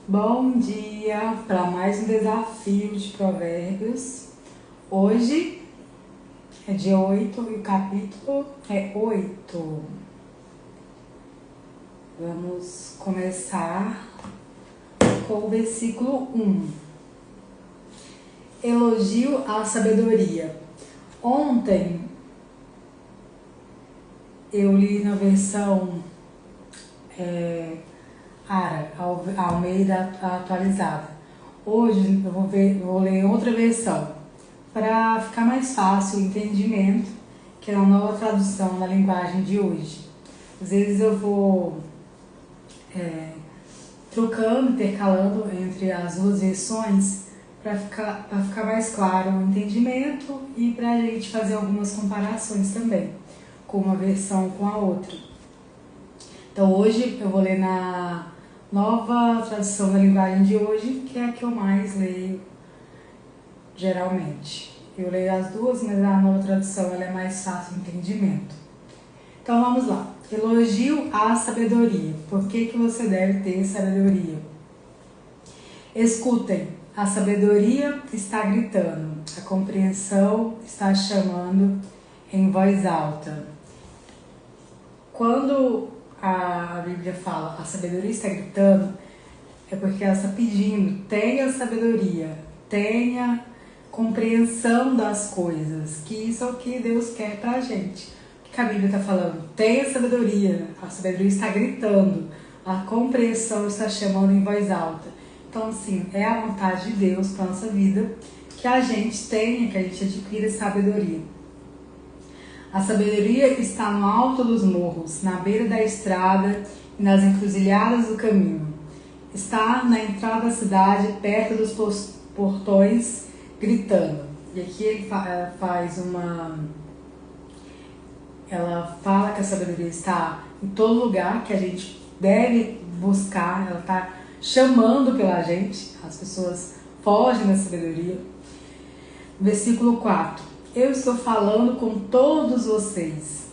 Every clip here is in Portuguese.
Bom dia para mais um desafio de provérbios. Hoje é dia 8 e o capítulo é 8. Vamos começar com o versículo 1. Elogio à sabedoria. Ontem eu li na versão Almeida atualizada. Hoje eu vou ler outra versão para ficar mais fácil o entendimento, que é uma nova tradução na linguagem de hoje. Às vezes eu vou trocando, intercalando entre as duas versões para ficar mais claro o entendimento e para a gente fazer algumas comparações também com uma versão com a outra. Então hoje eu vou ler na nova tradução da linguagem de hoje, que é a que eu mais leio geralmente. Eu leio as duas, mas a nova tradução ela é mais fácil de entendimento. Então vamos lá. Elogio à sabedoria. Por que você deve ter sabedoria? Escutem, a sabedoria está gritando, a compreensão está chamando em voz alta. Quando a Bíblia fala a sabedoria está gritando, é porque ela está pedindo, tenha sabedoria, tenha compreensão das coisas, que isso é o que Deus quer pra gente. O que a Bíblia está falando? Tenha sabedoria, a sabedoria está gritando, a compreensão está chamando em voz alta. Então, assim, é a vontade de Deus para nossa vida que a gente tenha, que a gente adquira sabedoria. A sabedoria está no alto dos morros, na beira da estrada e nas encruzilhadas do caminho. Está na entrada da cidade, perto dos portões, gritando. E aqui ele ela fala que a sabedoria está em todo lugar, que a gente deve buscar, ela está chamando pela gente, as pessoas fogem da sabedoria. Versículo 4. Eu estou falando com todos vocês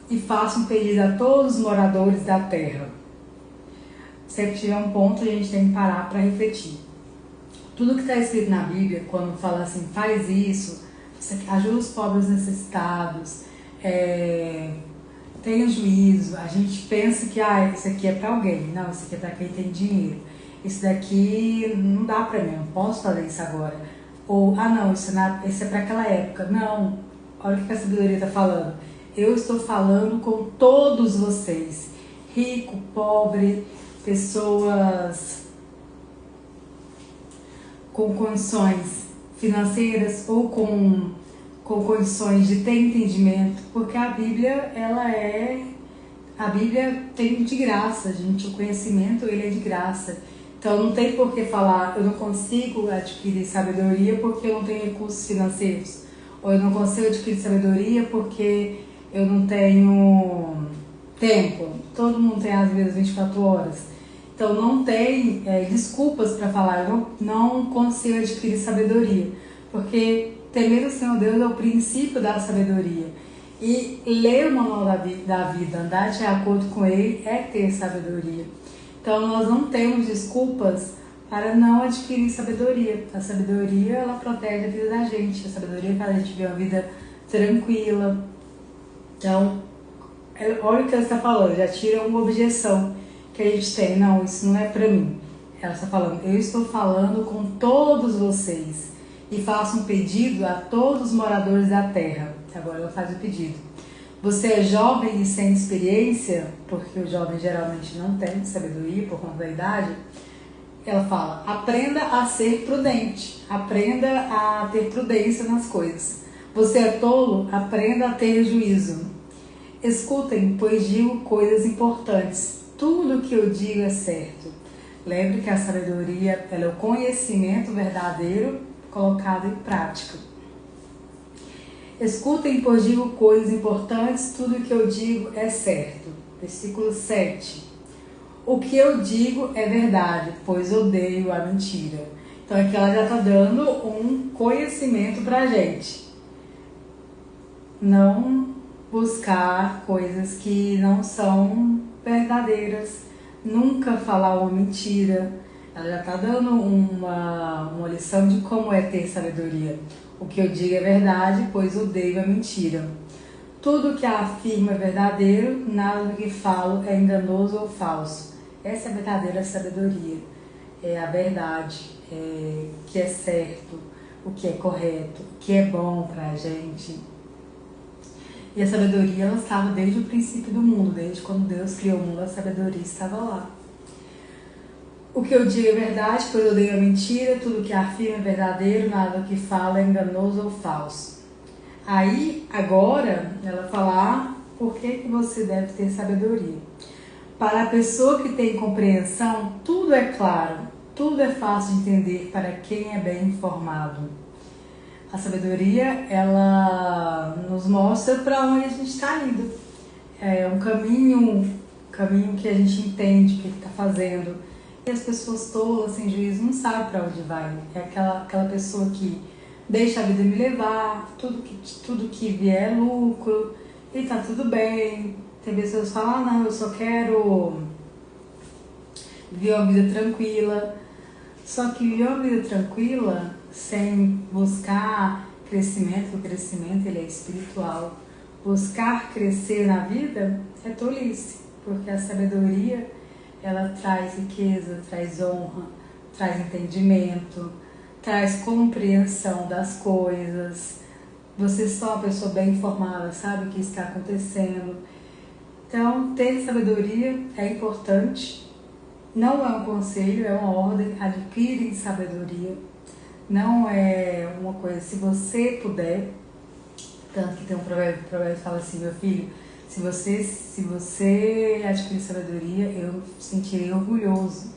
e faço um pedido a todos os moradores da terra. Sempre tiver um ponto, a gente tem que parar para refletir. Tudo que está escrito na Bíblia, quando fala assim, faz isso ajuda os pobres necessitados, tenha juízo, a gente pensa que isso aqui é para alguém. Não, isso aqui é para quem tem dinheiro. Isso daqui não dá para mim, não posso fazer isso agora. Ou, não, isso é para aquela época. Não, olha o que a sabedoria está falando. Eu estou falando com todos vocês, rico, pobre, pessoas com condições financeiras ou com condições de ter entendimento, porque a Bíblia tem de graça, gente, o conhecimento ele é de graça. Então não tem por que falar, eu não consigo adquirir sabedoria porque eu não tenho recursos financeiros. Ou eu não consigo adquirir sabedoria porque eu não tenho tempo. Todo mundo tem às vezes 24 horas. Então não tem desculpas para falar, eu não consigo adquirir sabedoria. Porque temer o Senhor Deus é o princípio da sabedoria. E ler o manual da vida, andar de acordo com ele, é ter sabedoria. Então nós não temos desculpas para não adquirir sabedoria. A sabedoria ela protege a vida da gente. A sabedoria faz a gente viver uma vida tranquila. Então, olha o que ela está falando, já tira uma objeção que a gente tem. Não, isso não é para mim. Ela está falando, eu estou falando com todos vocês e faço um pedido a todos os moradores da terra. Agora ela faz o pedido. Você é jovem e sem experiência, porque o jovem geralmente não tem sabedoria por conta da idade. Ela fala, aprenda a ser prudente, aprenda a ter prudência nas coisas. Você é tolo, aprenda a ter juízo. Escutem, pois digo coisas importantes. Tudo o que eu digo é certo. Lembre que a sabedoria ela é o conhecimento verdadeiro colocado em prática. Escutem, pois digo coisas importantes, tudo o que eu digo é certo. Versículo 7. O que eu digo é verdade, pois odeio a mentira. Então aqui ela já está dando um conhecimento para a gente. Não buscar coisas que não são verdadeiras. Nunca falar uma mentira. Ela já está dando uma lição de como é ter sabedoria. O que eu digo é verdade, pois odeio a mentira. Tudo que afirmo é verdadeiro, nada do que falo é enganoso ou falso. Essa é a verdadeira sabedoria. É a verdade, o que é certo, o que é correto, o que é bom para a gente. E a sabedoria, ela estava desde o princípio do mundo, desde quando Deus criou o mundo, a sabedoria estava lá. O que eu digo é verdade, pois eu odeio a mentira, tudo que afirmo é verdadeiro, nada do que falo é enganoso ou falso. Aí, agora, ela falar por que você deve ter sabedoria. Para a pessoa que tem compreensão, tudo é claro, tudo é fácil de entender para quem é bem informado. A sabedoria, ela nos mostra para onde a gente está indo. É um caminho que a gente entende o que está fazendo. E as pessoas tolas, sem juízo, não sabem para onde vai. É aquela pessoa que deixa a vida me levar, tudo que vier é lucro, e tá tudo bem. Tem pessoas que falam, não, eu só quero viver uma vida tranquila. Só que viver uma vida tranquila, sem buscar crescimento, o crescimento ele é espiritual. Buscar crescer na vida é tolice, porque a sabedoria, ela traz riqueza, traz honra, traz entendimento, traz compreensão das coisas. Você só é uma pessoa bem informada, sabe o que está acontecendo. Então, ter sabedoria é importante. Não é um conselho, é uma ordem. Adquire sabedoria. Não é uma coisa, se você puder. Tanto que tem um provérbio que fala assim, meu filho, se você adquirir sabedoria, eu me sentirei orgulhoso.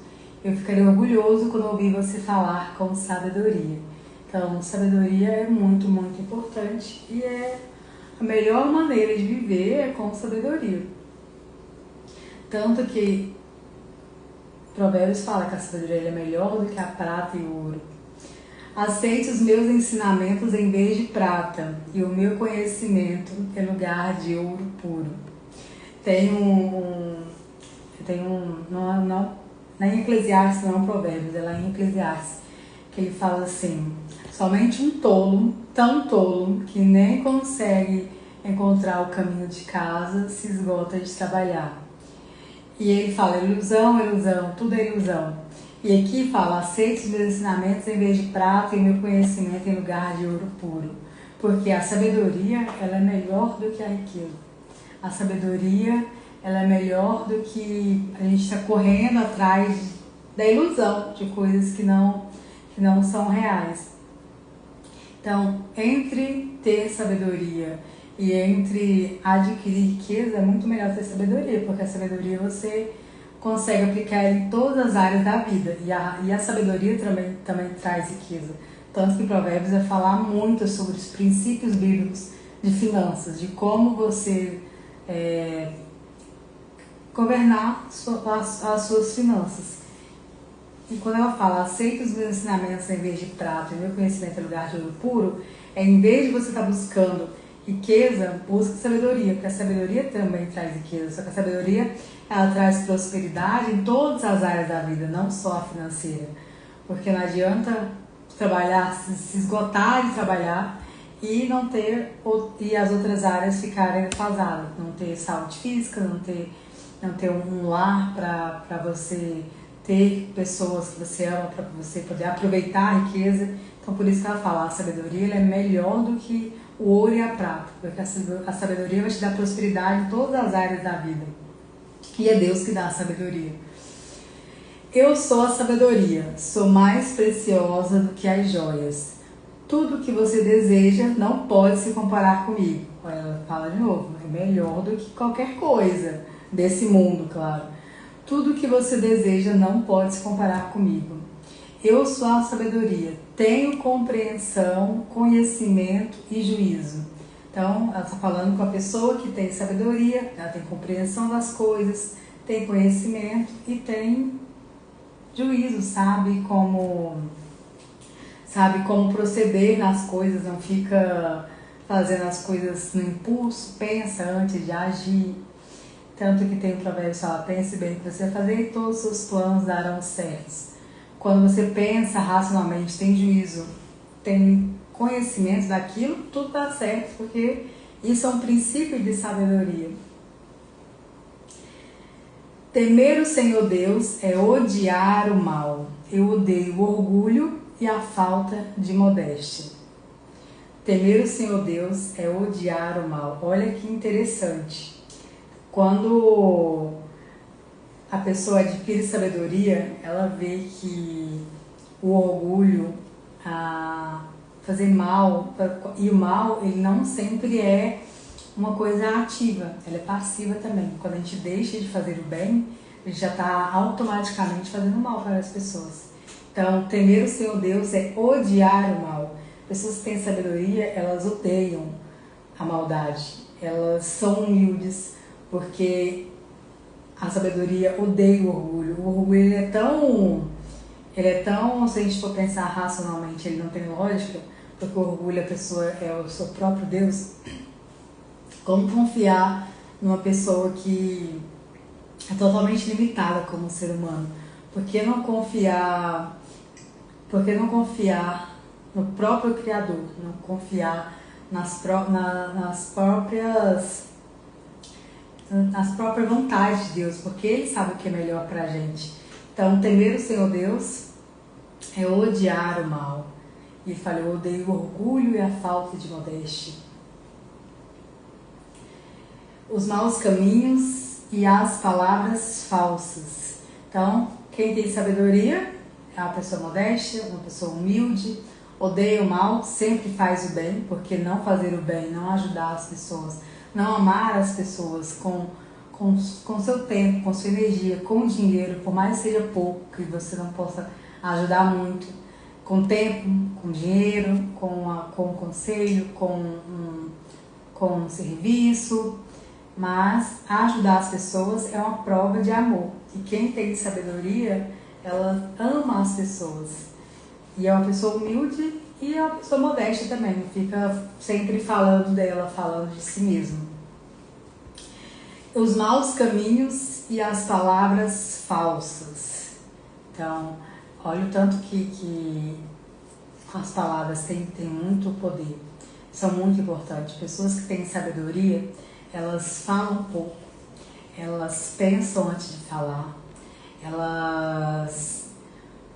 Eu ficarei orgulhoso quando ouvir você falar com sabedoria. Então, sabedoria é muito, muito importante e é a melhor maneira de viver é com sabedoria. Tanto que Provérbios fala que a sabedoria é melhor do que a prata e o ouro. Aceite os meus ensinamentos em vez de prata, e o meu conhecimento em lugar de ouro puro. Não é em Eclesiastes, não é um provérbio, é lá em Eclesiastes, que ele fala assim, somente um tolo, tão tolo, que nem consegue encontrar o caminho de casa, se esgota de trabalhar. E ele fala, ilusão, ilusão, tudo é ilusão. E aqui fala, aceite os meus ensinamentos em vez de prata e meu conhecimento em lugar de ouro puro. Porque a sabedoria, ela é melhor do que a riqueza. A sabedoria, ela é melhor do que a gente está correndo atrás da ilusão, de coisas que não são reais. Então, entre ter sabedoria e entre adquirir riqueza, é muito melhor ter sabedoria, porque a sabedoria você consegue aplicar ela em todas as áreas da vida. E a sabedoria também traz riqueza. Tanto que Provérbios vai falar muito sobre os princípios bíblicos de finanças, de como você governar as suas finanças. E quando ela fala, aceita os meus ensinamentos em vez de prata e meu conhecimento em lugar de ouro puro, em vez de você estar buscando riqueza, busque sabedoria, porque a sabedoria também traz riqueza, só que a sabedoria ela traz prosperidade em todas as áreas da vida, não só a financeira, porque não adianta trabalhar, se esgotar de trabalhar e não ter, e as outras áreas ficarem defasadas, não ter saúde física, não ter um lar para você ter pessoas que você ama, para você poder aproveitar a riqueza. Então por isso que ela fala, a sabedoria ela é melhor do que o ouro e a prata, porque a sabedoria vai te dar prosperidade em todas as áreas da vida. E é Deus que dá a sabedoria. Eu sou a sabedoria, sou mais preciosa do que as joias. Tudo que você deseja não pode se comparar comigo. Ela fala de novo, é melhor do que qualquer coisa desse mundo, claro. Tudo que você deseja não pode se comparar comigo. Eu sou a sabedoria, tenho compreensão, conhecimento e juízo. Então, ela está falando com a pessoa que tem sabedoria, ela tem compreensão das coisas, tem conhecimento e tem juízo, sabe como proceder nas coisas, não fica fazendo as coisas no impulso, pensa antes de agir. Tanto que tem um provérbio que fala, pense bem o que você vai fazer e todos os seus planos darão certos. Quando você pensa racionalmente, tem juízo, tem conhecimento daquilo, tudo dá certo, porque isso é um princípio de sabedoria. Temer o Senhor Deus é odiar o mal. Eu odeio o orgulho e a falta de modéstia. Temer o Senhor Deus é odiar o mal. Olha que interessante. Quando a pessoa adquire sabedoria, ela vê que o orgulho, fazer mal, e o mal, ele não sempre é uma coisa ativa, ela é passiva também. Quando a gente deixa de fazer o bem, a gente já está automaticamente fazendo mal para as pessoas. Então, temer o Senhor Deus é odiar o mal. Pessoas que têm sabedoria, elas odeiam a maldade, elas são humildes, porque a sabedoria odeia o orgulho. O orgulho ele é tão, se a gente for pensar racionalmente, ele não tem lógica, porque o orgulho, a pessoa é o seu próprio Deus. Como confiar numa pessoa que é totalmente limitada como ser humano? Por que não confiar no próprio Criador? Não confiar nas próprias vontades de Deus, porque Ele sabe o que é melhor pra gente. Então, temer o Senhor Deus é odiar o mal. E ele fala, eu odeio o orgulho e a falta de modéstia. Os maus caminhos e as palavras falsas. Então, quem tem sabedoria é uma pessoa modesta, uma pessoa humilde, odeia o mal, sempre faz o bem, porque não fazer o bem, não ajudar as pessoas, não amar as pessoas com seu tempo, com sua energia, com dinheiro, por mais que seja pouco, que você não possa ajudar muito, com tempo, com dinheiro, com conselho, com um serviço, mas ajudar as pessoas é uma prova de amor. E quem tem sabedoria, ela ama as pessoas. E é uma pessoa humilde e é uma pessoa modesta também, não fica sempre falando dela, falando de si mesmo. Os maus caminhos e as palavras falsas. Então, olha o tanto que as palavras têm muito poder, são muito importantes. Pessoas que têm sabedoria, elas falam pouco, elas pensam antes de falar, elas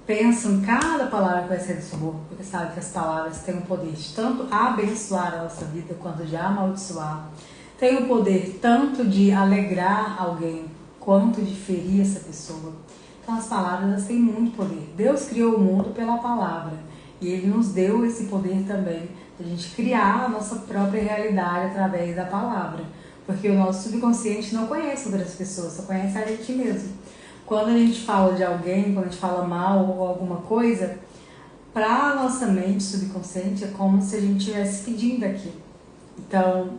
pensam em cada palavra que vai sair do seu boca, porque sabem que as palavras têm o poder de tanto abençoar a nossa vida quanto de amaldiçoar. Tem o poder tanto de alegrar alguém quanto de ferir essa pessoa. Então as palavras elas têm muito poder. Deus criou o mundo pela palavra e Ele nos deu esse poder também de a gente criar a nossa própria realidade através da palavra. Porque o nosso subconsciente não conhece outras pessoas, só conhece a gente mesmo. Quando a gente fala de alguém, quando a gente fala mal ou alguma coisa, para a nossa mente subconsciente é como se a gente estivesse pedindo aquilo. Então,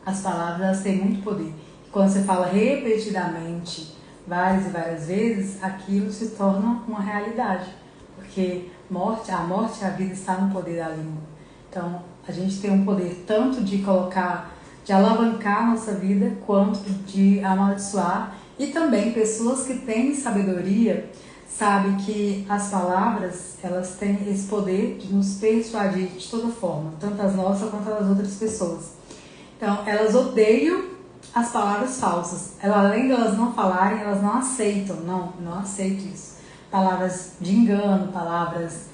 as palavras elas têm muito poder. Quando você fala repetidamente, várias e várias vezes, aquilo se torna uma realidade. Porque a morte e a vida está no poder da língua. Então, a gente tem um poder tanto de alavancar a nossa vida, quanto de amaldiçoar. E também pessoas que têm sabedoria sabem que as palavras elas têm esse poder de nos persuadir de toda forma, tanto as nossas quanto as outras pessoas. Então, elas odeiam as palavras falsas. Além de elas não falarem, elas não aceitam. Não aceitam isso. Palavras de engano, palavras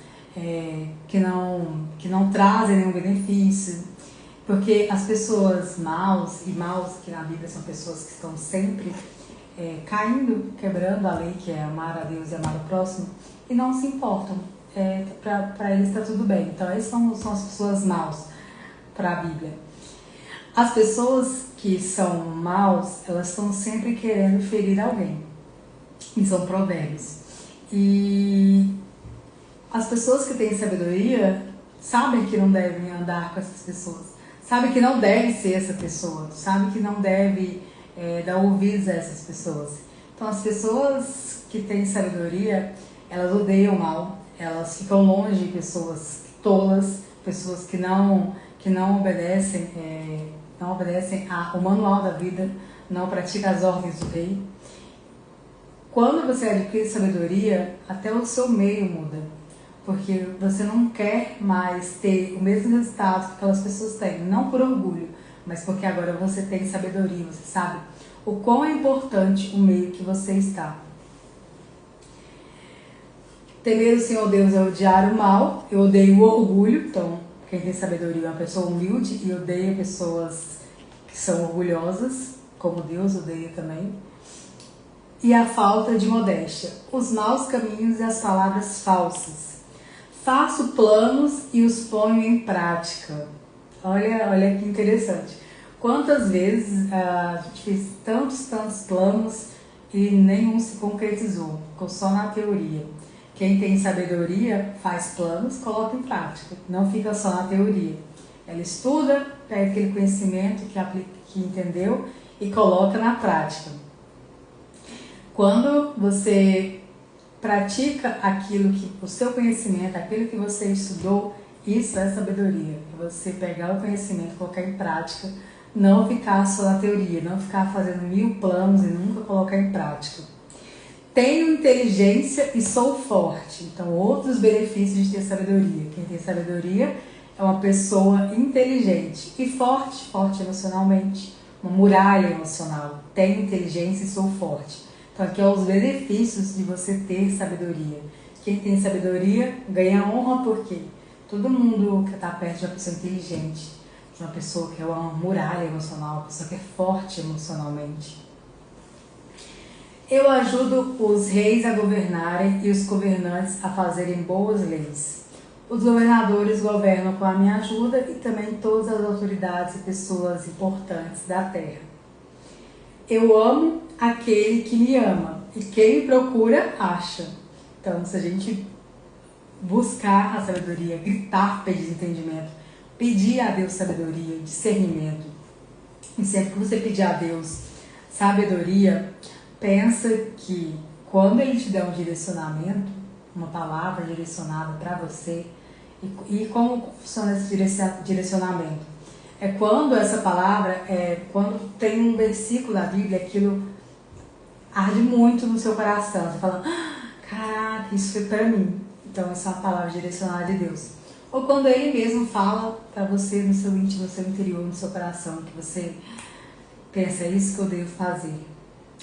que não trazem nenhum benefício. Porque as pessoas maus, que na Bíblia são pessoas que estão sempre caindo, quebrando a lei, que é amar a Deus e amar o próximo, e não se importam. Para eles está tudo bem. Então, essas são as pessoas maus para a Bíblia. As pessoas que são maus, elas estão sempre querendo ferir alguém. E são provérbios. E as pessoas que têm sabedoria sabem que não devem andar com essas pessoas. Sabem que não deve ser essa pessoa. Sabem que não deve dar ouvidos a essas pessoas. Então as pessoas que têm sabedoria, elas odeiam o mal. Elas ficam longe de pessoas tolas, pessoas que não obedecem ao manual da vida, não praticam as ordens do rei. Quando você adquire sabedoria, até o seu meio muda. Porque você não quer mais ter o mesmo resultado que aquelas pessoas têm. Não por orgulho, mas porque agora você tem sabedoria. Você sabe o quão é importante o meio que você está. Temer o Senhor Deus é odiar o mal. Eu odeio o orgulho. Então, quem tem sabedoria é uma pessoa humilde e odeia pessoas que são orgulhosas, como Deus odeia também. E a falta de modéstia, os maus caminhos e as palavras falsas. Faço planos e os ponho em prática. Olha que interessante. Quantas vezes a gente fez tantos planos e nenhum se concretizou, ficou só na teoria. Quem tem sabedoria faz planos, coloca em prática, não fica só na teoria. Ela estuda, pega aquele conhecimento que entendeu e coloca na prática. Quando você pratica aquilo que o seu conhecimento, aquilo que você estudou, isso é sabedoria. Você pegar o conhecimento, colocar em prática, não ficar só na teoria, não ficar fazendo 1000 planos e nunca colocar em prática. Tenho inteligência e sou forte. Então, outros benefícios de ter sabedoria. Quem tem sabedoria é uma pessoa inteligente e forte emocionalmente, uma muralha emocional. Tenho inteligência e sou forte. Então, aqui são os benefícios de você ter sabedoria. Quem tem sabedoria ganha honra, porque todo mundo que está perto de uma pessoa inteligente, de uma pessoa que é uma muralha emocional, uma pessoa que é forte emocionalmente. Eu ajudo os reis a governarem e os governantes a fazerem boas leis. Os governadores governam com a minha ajuda e também todas as autoridades e pessoas importantes da terra. Eu amo aquele que me ama e quem me procura acha. Então, se a gente buscar a sabedoria, gritar, pedir entendimento, pedir a Deus sabedoria, discernimento, e sempre que você pedir a Deus sabedoria, pensa que quando Ele te der um direcionamento, uma palavra direcionada para você, e como funciona esse direcionamento? É quando essa palavra, quando tem um versículo da Bíblia, aquilo arde muito no seu coração. Você fala, caraca, isso foi para mim. Então essa é uma palavra direcionada de Deus. Ou quando Ele mesmo fala para você no seu íntimo, no seu interior, no seu coração, que você pensa, é isso que eu devo fazer.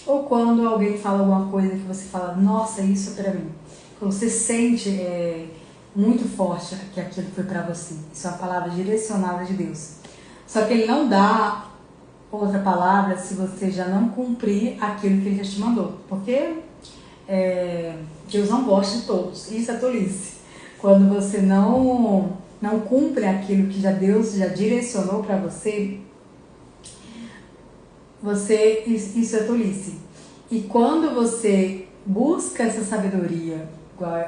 Ou quando alguém fala alguma coisa que você fala, nossa, isso é para mim. Quando você sente muito forte que aquilo foi para você. Isso é uma palavra direcionada de Deus. Só que Ele não dá outra palavra se você já não cumprir aquilo que Ele já te mandou. Porque Deus não gosta de todos. Isso é tolice. Quando você não cumpre aquilo que Deus já direcionou para você, isso é tolice. E quando você busca essa sabedoria,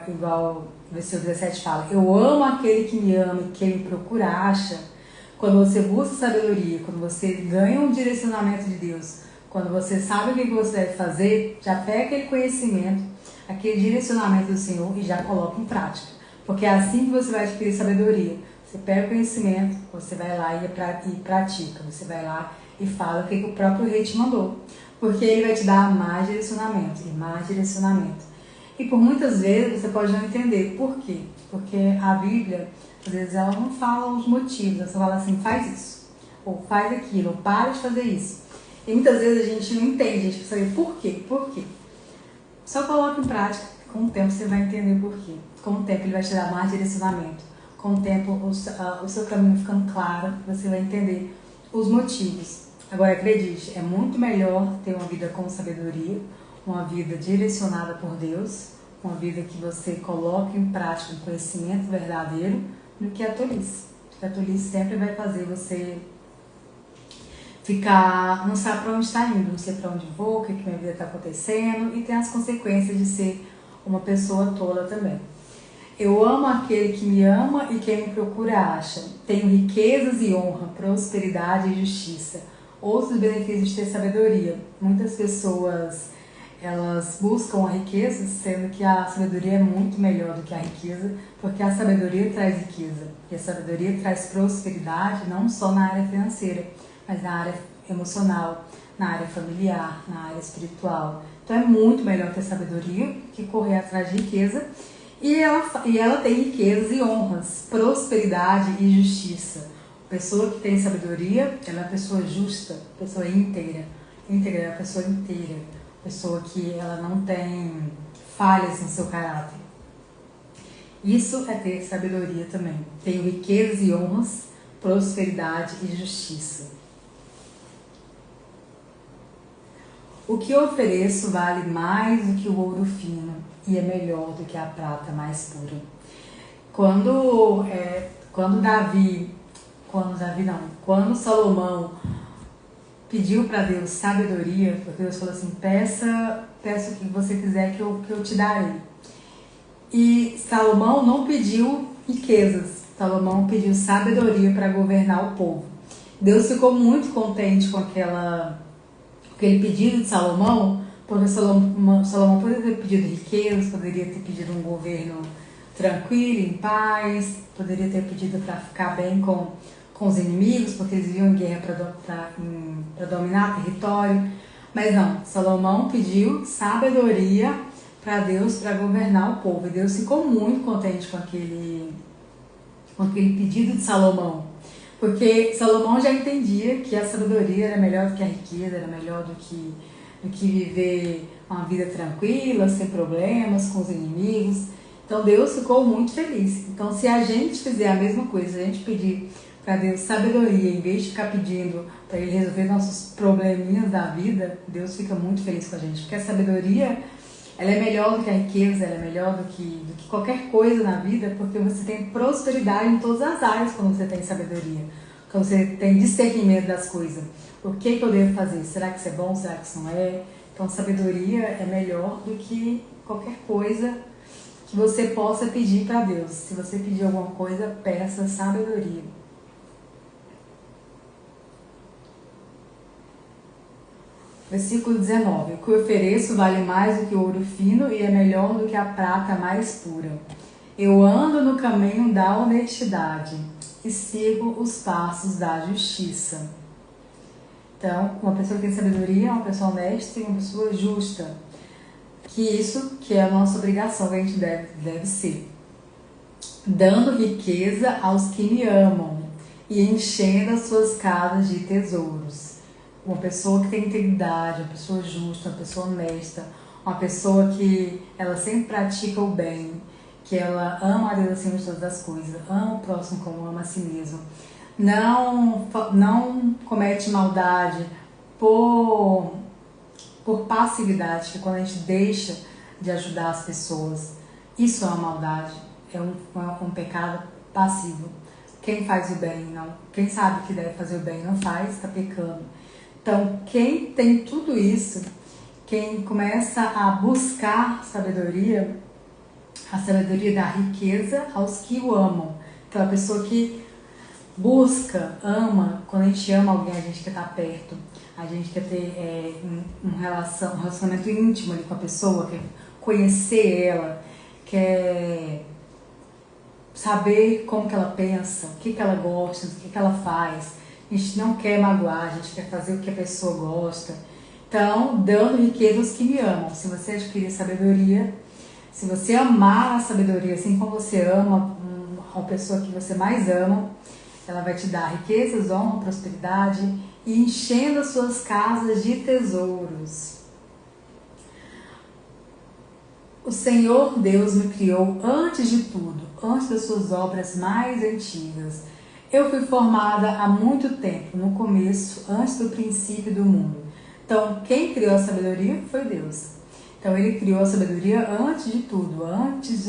igual o versículo 17 fala, eu amo aquele que me ama e quem me procura acha. Quando você busca sabedoria, quando você ganha um direcionamento de Deus, quando você sabe o que você deve fazer, já pega aquele conhecimento, aquele direcionamento do Senhor e já coloca em prática. Porque é assim que você vai adquirir sabedoria. Você pega o conhecimento, você vai lá e pratica. Você vai lá e fala o que o próprio rei te mandou. Porque ele vai te dar mais direcionamento e mais direcionamento. E por muitas vezes você pode não entender por quê. Porque a Bíblia, às vezes, ela não fala os motivos. Ela só fala assim, faz isso, ou faz aquilo, ou para de fazer isso. E muitas vezes a gente não entende, a gente precisa saber por quê, por quê. Só coloca em prática, com o tempo você vai entender por quê. Com o tempo ele vai te dar mais direcionamento. Com o tempo o seu caminho ficando claro, você vai entender os motivos. Agora acredite, é muito melhor ter uma vida com sabedoria, uma vida direcionada por Deus, uma vida que você coloque em prática um conhecimento verdadeiro, do que a tolice. Porque a tolice sempre vai fazer você ficar, não sabe para onde está indo, não sei para onde vou, o que minha vida está acontecendo, e tem as consequências de ser uma pessoa tola também. Eu amo aquele que me ama e quem me procura acha. Tenho riquezas e honra, prosperidade e justiça. Outros benefícios de ter sabedoria. Muitas pessoas, elas buscam a riqueza, sendo que a sabedoria é muito melhor do que a riqueza, porque a sabedoria traz riqueza. E a sabedoria traz prosperidade, não só na área financeira, mas na área emocional, na área familiar, na área espiritual. Então Então é muito melhor ter sabedoria que correr atrás de riqueza. E ela tem riquezas e honras, prosperidade e justiça. A pessoa que tem sabedoria, ela é uma pessoa justa, pessoa íntegra. Íntegra é a pessoa inteira, pessoa que ela não tem falhas no seu caráter. Isso é ter sabedoria também. Tenho riquezas e honras, prosperidade e justiça. O que eu ofereço vale mais do que o ouro fino e é melhor do que a prata mais pura. Quando Salomão pediu para Deus sabedoria, porque Deus falou assim, peça o que você quiser que eu te darei. E Salomão não pediu riquezas, Salomão pediu sabedoria para governar o povo. Deus ficou muito contente com aquele pedido de Salomão, porque Salomão poderia ter pedido riquezas, poderia ter pedido um governo tranquilo, em paz, poderia ter pedido para ficar bem com os inimigos, porque eles viviam em guerra para dominar território. Mas não, Salomão pediu sabedoria para Deus para governar o povo. E Deus ficou muito contente com aquele pedido de Salomão. Porque Salomão já entendia que a sabedoria era melhor do que a riqueza, era melhor do que viver uma vida tranquila, sem problemas, com os inimigos. Então Deus ficou muito feliz. Então se a gente fizer a mesma coisa, a gente pedir para Deus sabedoria, em vez de ficar pedindo para Ele resolver nossos probleminhas da vida, Deus fica muito feliz com a gente. Porque a sabedoria, ela é melhor do que a riqueza, ela é melhor do que qualquer coisa na vida, porque você tem prosperidade em todas as áreas quando você tem sabedoria. Quando você tem discernimento das coisas. O que eu devo fazer? Será que isso é bom? Será que isso não é? Então, sabedoria é melhor do que qualquer coisa que você possa pedir para Deus. Se você pedir alguma coisa, peça sabedoria. Versículo 19. O que eu ofereço vale mais do que o ouro fino e é melhor do que a prata mais pura. Eu ando no caminho da honestidade e sigo os passos da justiça. Então, uma pessoa que tem sabedoria é uma pessoa honesta e uma pessoa justa. Que é a nossa obrigação, que a gente deve ser. Dando riqueza aos que me amam e enchendo as suas casas de tesouros. Uma pessoa que tem integridade, uma pessoa justa, uma pessoa honesta, uma pessoa que ela sempre pratica o bem, que ela ama a Deus acima de todas as coisas, ama o próximo como ama a si mesmo, não comete maldade por passividade, que quando a gente deixa de ajudar as pessoas, isso é uma maldade, é um pecado passivo. Quem faz o bem, não, quem sabe que deve fazer o bem não faz, está pecando. Então, quem tem tudo isso, quem começa a buscar sabedoria, a sabedoria dá riqueza aos que o amam. Então, a pessoa que busca, ama, quando a gente ama alguém, a gente quer estar perto, a gente quer ter um relacionamento íntimo ali com a pessoa, quer conhecer ela, quer saber como que ela pensa, o que ela gosta, o que ela faz. A gente não quer magoar, a gente quer fazer o que a pessoa gosta. Então, dando riqueza aos que me amam. Se você adquirir sabedoria, se você amar a sabedoria, assim como você ama a pessoa que você mais ama, ela vai te dar riquezas, honra, prosperidade e enchendo as suas casas de tesouros. O Senhor Deus me criou antes de tudo, antes das suas obras mais antigas. Eu fui formada há muito tempo, no começo, antes do princípio do mundo. Então, quem criou a sabedoria foi Deus. Então, Ele criou a sabedoria antes de tudo, antes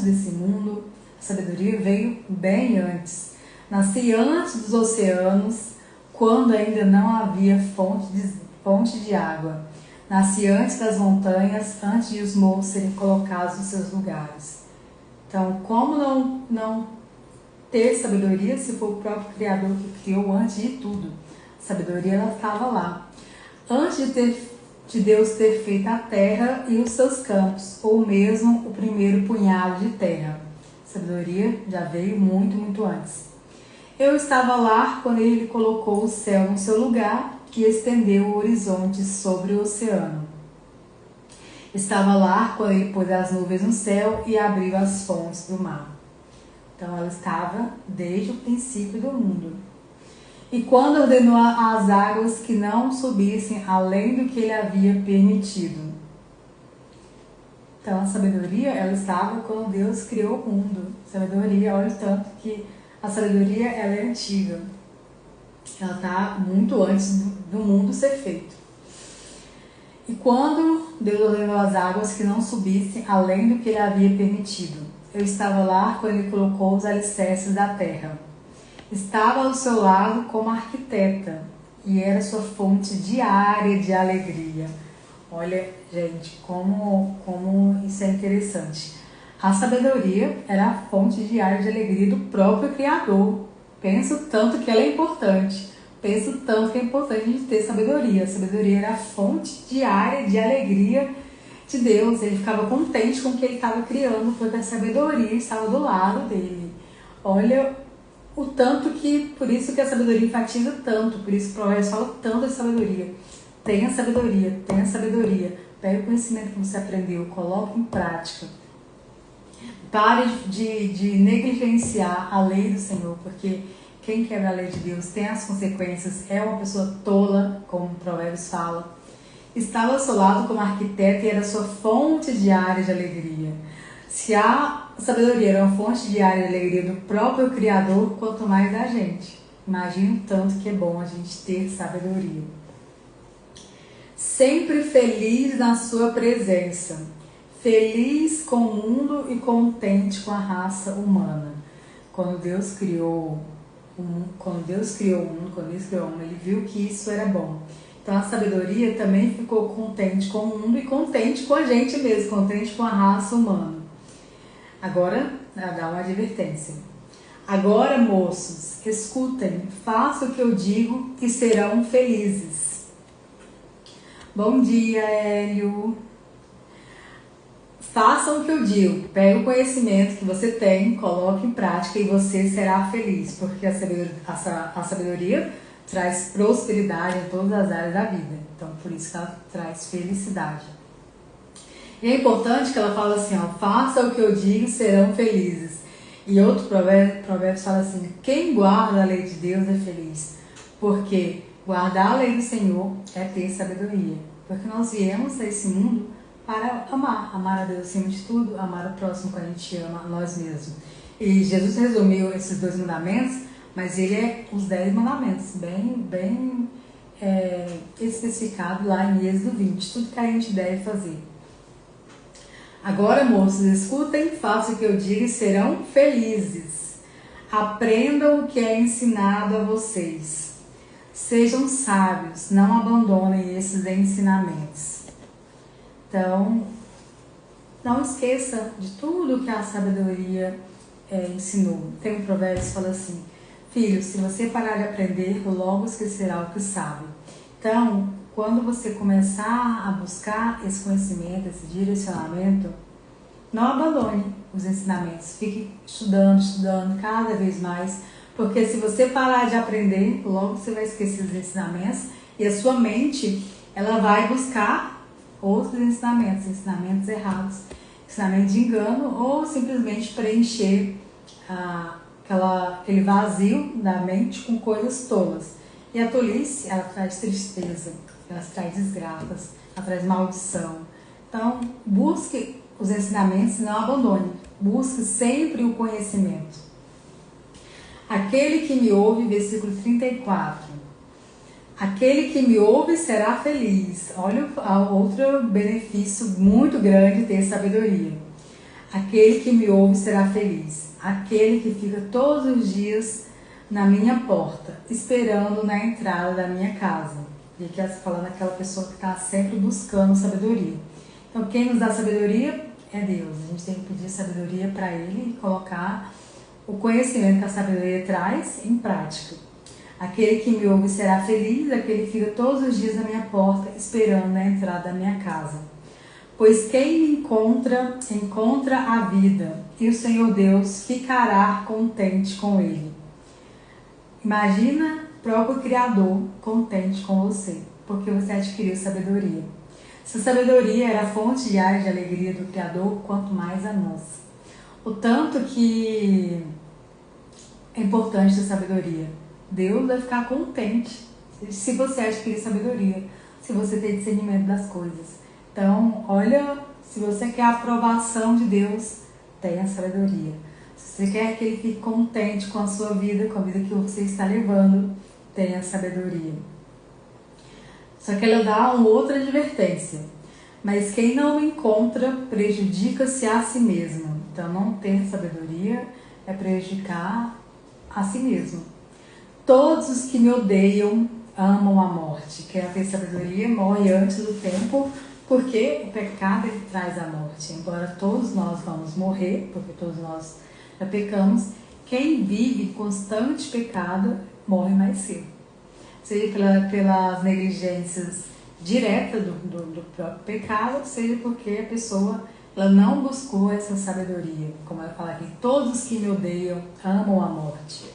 desse mundo. A sabedoria veio bem antes. Nasci antes dos oceanos, quando ainda não havia fonte de água. Nasci antes das montanhas, antes de os morros serem colocados nos seus lugares. Então, como não ter sabedoria se for o próprio Criador que criou antes de tudo? A sabedoria, ela estava lá. Antes de Deus ter feito a terra e os seus campos, ou mesmo o primeiro punhado de terra. A sabedoria já veio muito, muito antes. Eu estava lá quando Ele colocou o céu no seu lugar e estendeu o horizonte sobre o oceano. Estava lá quando ele pôs as nuvens no céu e abriu as fontes do mar. Então ela estava desde o princípio do mundo. E quando ordenou às águas que não subissem além do que ele havia permitido. Então a sabedoria, ela estava quando Deus criou o mundo. Sabedoria, olha o tanto que a sabedoria, ela é antiga. Ela está muito antes do mundo ser feito. E quando Deus ordenou às águas que não subissem além do que ele havia permitido. Eu estava lá quando ele colocou os alicerces da terra. Estava ao seu lado como arquiteta e era sua fonte diária de alegria. Olha, gente, como isso é interessante. A sabedoria era a fonte diária de alegria do próprio Criador. Penso tanto que ela é importante. Penso tanto que é importante a gente ter sabedoria. A sabedoria era a fonte diária de alegria de Deus. Ele ficava contente com o que ele estava criando, porque a sabedoria estava do lado dele. Olha o tanto que, por isso que a sabedoria enfatiza tanto, por isso que o Provérbios fala tanto de sabedoria. Tenha sabedoria, tenha sabedoria. Pegue o conhecimento que você aprendeu, coloque em prática. Pare de negligenciar a lei do Senhor, porque quem quebra a lei de Deus tem as consequências, é uma pessoa tola, como o Provérbios fala. Estava ao seu lado como arquiteto e era sua fonte diária de alegria. Se a sabedoria era uma fonte diária de alegria do próprio Criador, quanto mais da gente. Imagina o tanto que é bom a gente ter sabedoria. Sempre feliz na sua presença. Feliz com o mundo e contente com a raça humana. Quando Deus criou o mundo, quando Deus criou o mundo, ele viu que isso era bom. Então a sabedoria também ficou contente com o mundo e contente com a gente mesmo, contente com a raça humana. Agora, dá uma advertência. Agora, moços, escutem, façam o que eu digo e serão felizes. Bom dia, Hélio. Façam o que eu digo, pegue o conhecimento que você tem, coloque em prática e você será feliz, porque a sabedoria traz prosperidade em todas as áreas da vida, então por isso que ela traz felicidade. E é importante que ela fala assim, ó, faça o que eu digo, serão felizes. E outro provérbio fala assim, quem guarda a lei de Deus é feliz, porque guardar a lei do Senhor é ter sabedoria, porque nós viemos a esse mundo para amar a Deus acima de tudo, amar o próximo quando a gente ama a nós mesmos. E Jesus resumiu esses 2 mandamentos, mas ele é os 10 mandamentos, bem especificado lá em Êxodo 20, tudo que a gente deve fazer. Agora, moços, escutem, façam o que eu digo e serão felizes. Aprendam o que é ensinado a vocês. Sejam sábios, não abandonem esses ensinamentos. Então, não esqueça de tudo que a sabedoria ensinou. Tem um provérbio que fala assim, filho, se você parar de aprender, logo esquecerá o que sabe. Então, quando você começar a buscar esse conhecimento, esse direcionamento, não abandone os ensinamentos. Fique estudando cada vez mais, porque se você parar de aprender, logo você vai esquecer os ensinamentos e a sua mente, ela vai buscar outros ensinamentos errados, ensinamentos de engano ou simplesmente preencher aquele vazio da mente com coisas tolas. E a tolice, ela traz tristeza, ela traz desgraças, ela traz maldição. Então, busque os ensinamentos e não abandone. Busque sempre o conhecimento. Aquele que me ouve, versículo 34. Aquele que me ouve será feliz. Olha outro benefício muito grande de ter sabedoria. Aquele que me ouve será feliz. Aquele que fica todos os dias na minha porta, esperando na entrada da minha casa. E aqui está falando aquela pessoa que está sempre buscando sabedoria. Então, quem nos dá sabedoria é Deus. A gente tem que pedir sabedoria para Ele e colocar o conhecimento que a sabedoria traz em prática. Aquele que me ouve será feliz, aquele que fica todos os dias na minha porta, esperando na entrada da minha casa. Pois quem me encontra, encontra a vida, e o Senhor Deus ficará contente com ele. Imagina o próprio Criador contente com você, porque você adquiriu sabedoria. Essa sabedoria era a fonte diária de alegria do Criador, quanto mais a nossa. O tanto que é importante ter sabedoria. Deus vai ficar contente se você adquirir sabedoria, se você ter discernimento das coisas. Então, olha, se você quer a aprovação de Deus, tenha sabedoria. Se você quer que Ele fique contente com a sua vida, com a vida que você está levando, tenha sabedoria. Só que ela dá uma outra advertência. Mas quem não encontra, prejudica-se a si mesmo. Então, não ter sabedoria é prejudicar a si mesmo. Todos os que me odeiam amam a morte. Quem não tem sabedoria morre antes do tempo, porque o pecado ele traz a morte. Embora todos nós vamos morrer, porque todos nós já pecamos, quem vive em constante pecado morre mais cedo. Seja pelas negligências diretas do próprio pecado, seja porque a pessoa ela não buscou essa sabedoria. Como ela fala aqui, todos os que me odeiam amam a morte.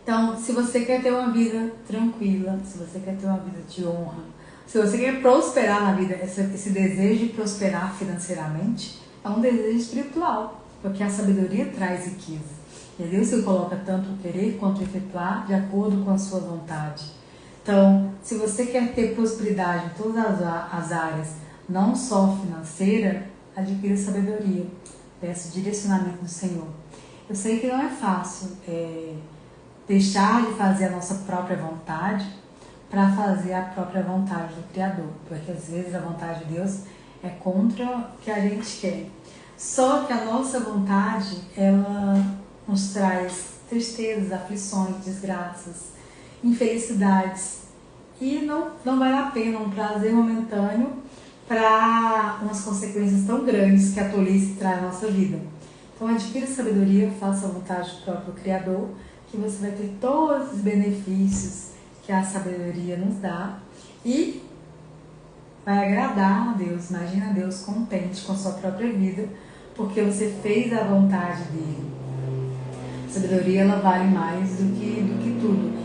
Então, se você quer ter uma vida tranquila, se você quer ter uma vida de honra, se você quer prosperar na vida, esse desejo de prosperar financeiramente é um desejo espiritual, porque a sabedoria traz riqueza. E Deus se coloca tanto o querer quanto o efetuar de acordo com a sua vontade. Então, se você quer ter prosperidade em todas as áreas, não só financeira, adquira sabedoria. Peça direcionamento do Senhor. Eu sei que não é fácil deixar de fazer a nossa própria vontade para fazer a própria vontade do Criador. Porque às vezes a vontade de Deus é contra o que a gente quer. Só que a nossa vontade, ela nos traz tristezas, aflições, desgraças, infelicidades. E não vale a pena um prazer momentâneo para umas consequências tão grandes que a tolice traz à nossa vida. Então adquira sabedoria, faça a vontade do próprio Criador, que você vai ter todos os benefícios que a sabedoria nos dá e vai agradar a Deus. Imagina Deus contente com a sua própria vida, porque você fez a vontade dele. A sabedoria ela vale mais do que tudo.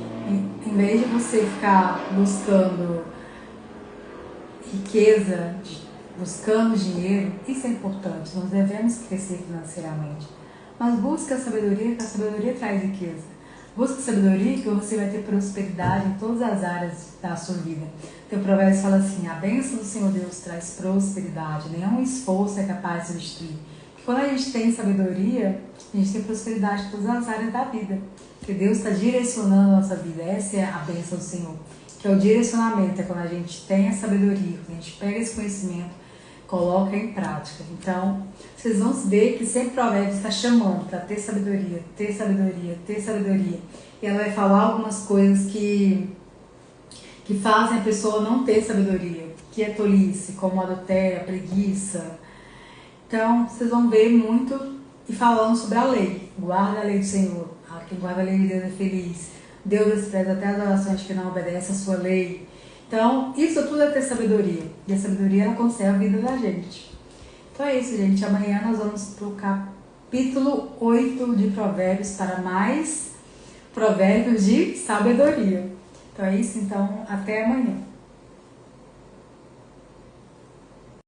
Em vez de você ficar buscando riqueza, buscando dinheiro, isso é importante, nós devemos crescer financeiramente. Mas busque a sabedoria, que a sabedoria traz riqueza. Busque sabedoria que você vai ter prosperidade em todas as áreas da sua vida. Então o provérbio fala assim, a bênção do Senhor Deus traz prosperidade, nenhum esforço é capaz de substituir. Quando a gente tem sabedoria, a gente tem prosperidade em todas as áreas da vida. Porque Deus está direcionando a nossa vida. Essa é a bênção do Senhor. Que é o direcionamento, é quando a gente tem a sabedoria, quando a gente pega esse conhecimento, coloca em prática. Então, vocês vão ver que sempre o provérbio está chamando para ter sabedoria, ter sabedoria, ter sabedoria. E ela vai falar algumas coisas que fazem a pessoa não ter sabedoria, que é tolice, como adultério, preguiça. Então, vocês vão ver muito e falando sobre a lei. Guarda a lei do Senhor. Quem guarda a lei de Deus é feliz. Deus despreza até as orações que não obedecem a sua lei. Então, isso tudo é ter sabedoria. E a sabedoria, ela conserva a vida da gente. Então é isso, gente. Amanhã nós vamos para o capítulo 8 de Provérbios para mais provérbios de sabedoria. Então é isso. Então, até amanhã.